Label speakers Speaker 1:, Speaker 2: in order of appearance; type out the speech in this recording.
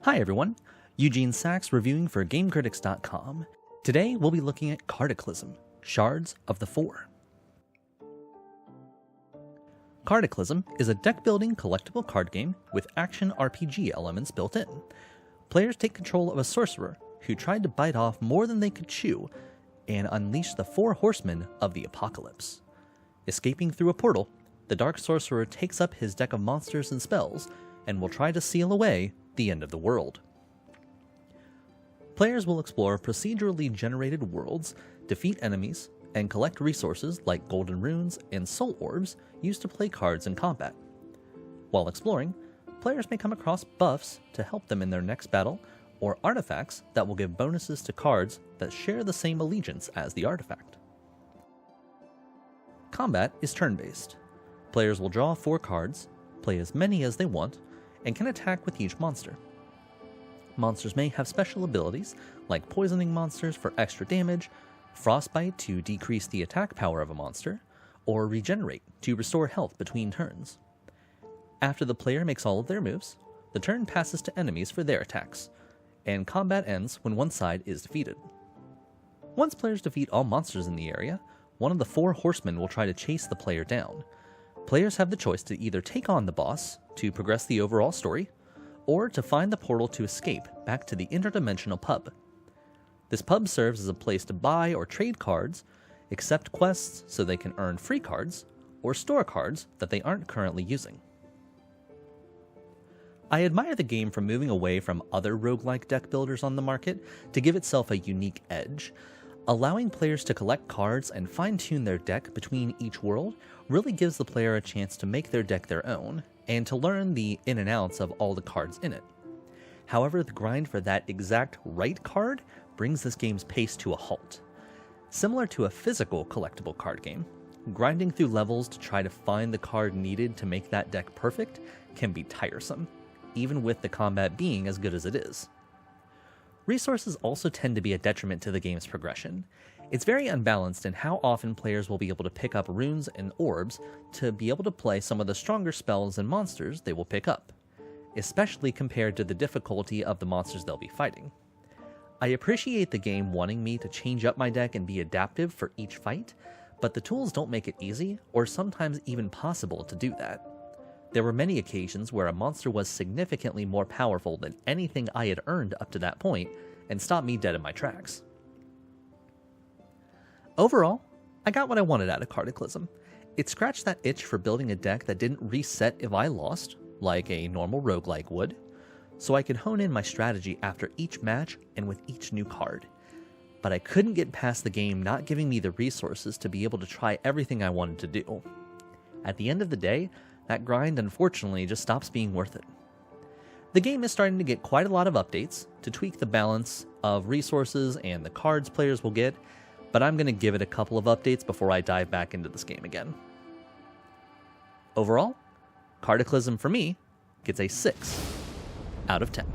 Speaker 1: Hi everyone, Eugene Sachs reviewing for GameCritics.com. Today we'll be looking at Cardaclysm, Shards of the Four. Cardaclysm is a deck-building collectible card game with action RPG elements built in. Players take control of a sorcerer who tried to bite off more than they could chew and unleash the four horsemen of the apocalypse. Escaping through a portal, the Dark Sorcerer takes up his deck of monsters and spells and will try to seal away the end of the world. Players will explore procedurally generated worlds, defeat enemies, and collect resources like golden runes and soul orbs used to play cards in combat. While exploring, players may come across buffs to help them in their next battle, or artifacts that will give bonuses to cards that share the same allegiance as the artifact. Combat is turn-based. Players will draw 4 cards, play as many as they want, and can attack with each monster. Monsters may have special abilities, like poisoning monsters for extra damage, frostbite to decrease the attack power of a monster, or regenerate to restore health between turns. After the player makes all of their moves, the turn passes to enemies for their attacks, and combat ends when one side is defeated. Once players defeat all monsters in the area, one of the 4 horsemen will try to chase the player down. Players have the choice to either take on the boss to progress the overall story, or to find the portal to escape back to the interdimensional pub. This pub serves as a place to buy or trade cards, accept quests so they can earn free cards, or store cards that they aren't currently using. I admire the game for moving away from other roguelike deck builders on the market to give itself a unique edge. Allowing players to collect cards and fine-tune their deck between each world really gives the player a chance to make their deck their own, and to learn the in and outs of all the cards in it. However, the grind for that exact right card brings this game's pace to a halt. Similar to a physical collectible card game, grinding through levels to try to find the card needed to make that deck perfect can be tiresome, even with the combat being as good as it is. Resources also tend to be a detriment to the game's progression. It's very unbalanced in how often players will be able to pick up runes and orbs to be able to play some of the stronger spells and monsters they will pick up, especially compared to the difficulty of the monsters they'll be fighting. I appreciate the game wanting me to change up my deck and be adaptive for each fight, but the tools don't make it easy, or sometimes even possible to do that. There were many occasions where a monster was significantly more powerful than anything I had earned up to that point, and stopped me dead in my tracks. Overall, I got what I wanted out of Cardaclysm. It scratched that itch for building a deck that didn't reset if I lost, like a normal roguelike would, so I could hone in my strategy after each match and with each new card. But I couldn't get past the game not giving me the resources to be able to try everything I wanted to do. At the end of the day, that grind unfortunately just stops being worth it. The game is starting to get quite a lot of updates to tweak the balance of resources and the cards players will get, but I'm going to give it a couple of updates before I dive back into this game again. Overall, Cardaclysm for me gets a 6 out of 10.